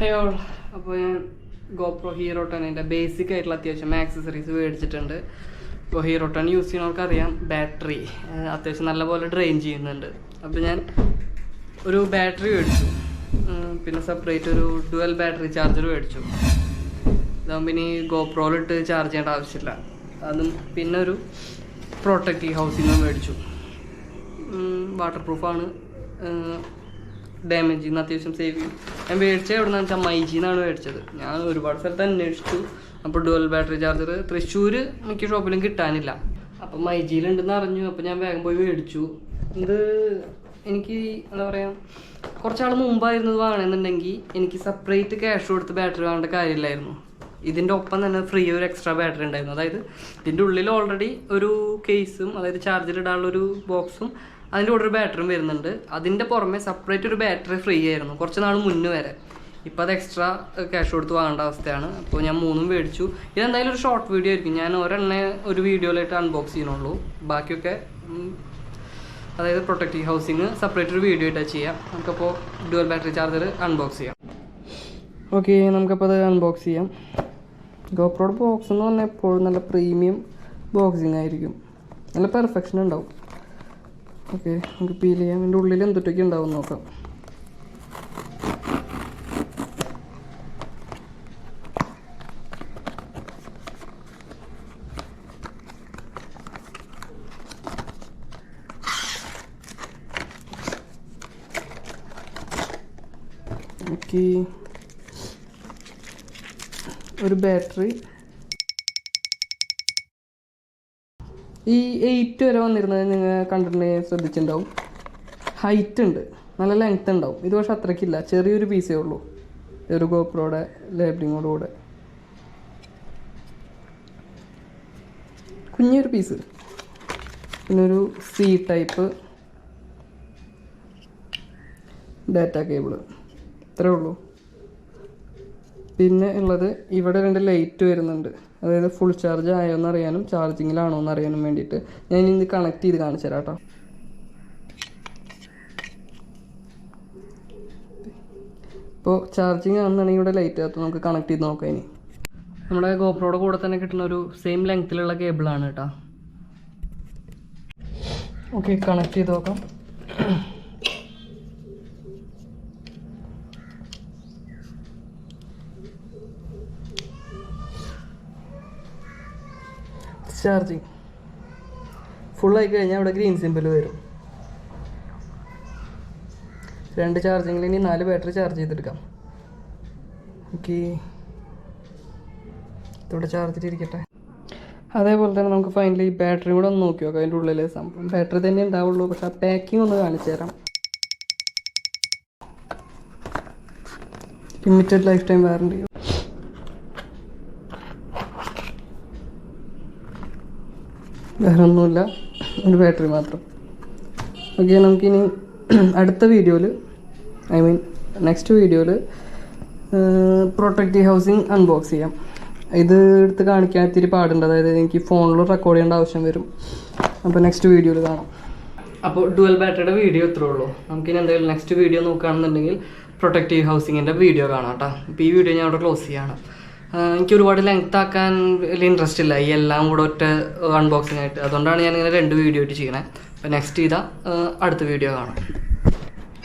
Hey all, അപ്പോൾ ഞാൻ GoPro Hero 10 basic ആയിട്ടുള്ള അത്യാവശ്യം ആക്സസറീസ് മേടിച്ചിട്ടുണ്ട്. ഇപ്പോൾ Hero 10 യൂസ് ചെയ്യുന്നവർക്ക് അറിയാം, ബാറ്ററി അത്യാവശ്യം നല്ലപോലെ ഡ്രെയിൻ ചെയ്യുന്നുണ്ട്. അപ്പോൾ ഞാൻ ഒരു ബാറ്ററി മേടിച്ചു, പിന്നെ സെപ്പറേറ്റ് ഒരു ഡുവൽ ബാറ്ററി ചാർജർ മേടിച്ചു. ഇതാകുമ്പോൾ ഇനി GoProയിലിട്ട് ചാർജ് ചെയ്യേണ്ട ആവശ്യമില്ല. അതും പിന്നെ ഒരു പ്രൊട്ടക്റ്റീവ് ഹൗസിങ്ങും മേടിച്ചു. വാട്ടർ പ്രൂഫാണ്, ഡാമേജ് ചെയ്യുന്ന അത്യാവശ്യം സേവ് ചെയ്യും. ഞാൻ മേടിച്ചത് എവിടെ നിന്നാണ് വെച്ചാൽ മൈജിന്നാണ് മേടിച്ചത്. ഞാൻ ഒരുപാട് സ്ഥലത്ത് അന്വേഷിച്ചു. അപ്പോൾ ഡുവൽ ബാറ്ററി ചാർജർ തൃശ്ശൂർ മിക്ക ഷോപ്പിലും കിട്ടാനില്ല. അപ്പം മൈജിയിലുണ്ടെന്ന് അറിഞ്ഞു. അപ്പോൾ ഞാൻ വേഗം പോയി മേടിച്ചു. ഇത് എനിക്ക് എന്താ പറയുക, കുറച്ചാൾ മുമ്പായിരുന്നത് വാങ്ങണമെന്നുണ്ടെങ്കിൽ എനിക്ക് സെപ്പറേറ്റ് ക്യാഷ് കൊടുത്ത് ബാറ്ററി വാങ്ങേണ്ട കാര്യമില്ലായിരുന്നു. ഇതിൻ്റെ ഒപ്പം തന്നെ ഫ്രീ ഒരു എക്സ്ട്രാ ബാറ്ററി ഉണ്ടായിരുന്നു. അതായത് ഇതിൻ്റെ ഉള്ളിൽ ഓൾറെഡി ഒരു കേസും, അതായത് ചാർജർ ഇടാനുള്ളൊരു ബോക്സും, അതിൻ്റെ കൂടെ ഒരു ബാറ്ററിയും വരുന്നുണ്ട്. അതിൻ്റെ പുറമെ സെപ്പറേറ്റ് ഒരു ബാറ്ററി ഫ്രീ ആയിരുന്നു കുറച്ച് നാൾ മുന്നേ വരെ. ഇപ്പോൾ അത് എക്സ്ട്രാ ക്യാഷ് കൊടുത്ത് വാങ്ങേണ്ട അവസ്ഥയാണ്. അപ്പോൾ ഞാൻ മൂന്നും മേടിച്ചു. ഇതെന്തായാലും ഒരു ഷോർട്ട് വീഡിയോ ആയിരിക്കും. ഞാൻ ഒരെണ്ണേ ഒരു വീഡിയോയിലായിട്ട് അൺബോക്സ് ചെയ്യണുള്ളൂ. ബാക്കിയൊക്കെ അതായത് പ്രൊട്ടക്റ്റീവ് ഹൗസിങ് സെപ്പറേറ്റ് ഒരു വീഡിയോ ആയിട്ടാണ് ചെയ്യാം. നമുക്കപ്പോൾ ഡുവൽ ബാറ്ററി ചാർജർ അൺബോക്സ് ചെയ്യാം. ഓക്കെ, നമുക്കപ്പോൾ അത് അൺബോക്സ് ചെയ്യാം. ഗോപ്രോയുടെ ബോക്സ് എന്ന് പറഞ്ഞാൽ എപ്പോഴും നല്ല പ്രീമിയം ബോക്സിങ് ആയിരിക്കും, നല്ല പെർഫെക്ഷൻ ഉണ്ടാവും. ഓക്കെ, നമുക്ക് പീൽ ചെയ്യാം. ഇതിൻ്റെ ഉള്ളിൽ എന്തൊക്കെ ഉണ്ടാവും നോക്കാം. ഓക്കെ, ഒരു ബാറ്ററി. ഈ 8 വരെ വന്നിരുന്നത് നിങ്ങൾ കണ്ടിട്ടുണ്ടെങ്കിൽ ശ്രദ്ധിച്ചിട്ടുണ്ടാവും. ഹൈറ്റ് ഉണ്ട്, നല്ല ലെങ്ത് ഉണ്ടാവും. ഇത് പക്ഷെ അത്രയ്ക്കില്ല, ചെറിയൊരു പീസേ ഉള്ളൂ. ഒരു ഗോപ്രോയുടെ ലേബിളിങ്ങോടുകൂടെ കുഞ്ഞൊരു പീസ്. പിന്നെ ഒരു സി ടൈപ്പ് ഡാറ്റ കേബിള്, ഇത്രേ ഉള്ളൂ. പിന്നെ ഉള്ളത് ഇവിടെ 2 ലൈറ്റ് വരുന്നുണ്ട്. അതായത് ഫുൾ ചാർജ് ആയോ എന്നറിയാനും ചാർജിങ്ങിലാണോ എന്നറിയാനും വേണ്ടിയിട്ട്. ഞാൻ ഇത് കണക്ട് ചെയ്ത് കാണിച്ചു തരാം കേട്ടോ. ഇപ്പോൾ ചാർജിങ് ആണെന്നുണ്ടെങ്കിൽ ഇവിടെ ലൈറ്റ് ആകത്ത് നമുക്ക് കണക്ട് ചെയ്ത് നോക്കാം. ഇനി നമ്മുടെ ഗോപ്രോയുടെ കൂടെ തന്നെ കിട്ടുന്ന ഒരു സെയിം ലെങ്ത്തിലുള്ള കേബിളാണ് കേട്ടോ. ഓക്കെ, കണക്ട് ചെയ്ത് നോക്കാം. ചാർജിങ് ഫുള്ളായി കഴിഞ്ഞാൽ ഇവിടെ ഗ്രീൻ സിമ്പിൾ വരും. 2 ചാർജിങ്ങിൽ ഇനി 4 ബാറ്ററി ചാർജ് ചെയ്തെടുക്കാം. ഓക്കെ, ഇവിടെ ചാർജ് ചെയ്തിരിക്കട്ടെ. അതേപോലെ തന്നെ നമുക്ക് ഫൈനലി ബാറ്ററി കൂടെ ഒന്ന് നോക്കി നോക്കാം. അതിൻ്റെ ഉള്ളിൽ സംഭവം ബാറ്ററി തന്നെ ഉണ്ടാവുള്ളൂ, പക്ഷെ ആ പാക്കിംഗ് ഒന്ന് കാണിച്ചു തരാം. Limited life time warranty. വേറെ ഒന്നുമില്ല, ഒരു ബാറ്ററി മാത്രം. ഓക്കെ, നമുക്കിനി അടുത്ത വീഡിയോയിൽ, നെക്സ്റ്റ് വീഡിയോയിൽ പ്രൊട്ടക്റ്റീവ് ഹൗസിങ് അൺബോക്സ് ചെയ്യാം. ഇത് എടുത്ത് കാണിക്കാൻ ഇത്തിരി പാടുണ്ട്, അതായത് എനിക്ക് ഫോണിൽ റെക്കോർഡ് ചെയ്യേണ്ട ആവശ്യം വരും. അപ്പോൾ നെക്സ്റ്റ് വീഡിയോയിൽ കാണാം. അപ്പോൾ ഡുവൽ ബാറ്ററിയുടെ വീഡിയോ ഇത്രേ ഉള്ളൂ. നമുക്കിനി എന്തെങ്കിലും നെക്സ്റ്റ് വീഡിയോ നോക്കുകയാണെന്നുണ്ടെങ്കിൽ പ്രൊട്ടക്റ്റീവ് ഹൗസിങ്ങിൻ്റെ വീഡിയോ കാണാം കേട്ടോ. ഇപ്പോൾ ഈ വീഡിയോ ഞാൻ അവിടെ ക്ലോസ് ചെയ്യാണ്. എനിക്ക് ഒരുപാട് ലെങ്ത് ആക്കാൻ വലിയ ഇൻട്രസ്റ്റ് ഇല്ല ഈ എല്ലാം കൂടെ ഒറ്റ അൺബോക്സിങ് ആയിട്ട്. അതുകൊണ്ടാണ് ഞാനിങ്ങനെ 2 വീഡിയോ ആയിട്ട് ചെയ്യണേ. അപ്പോൾ നെക്സ്റ്റ് അടുത്ത വീഡിയോ കാണാം.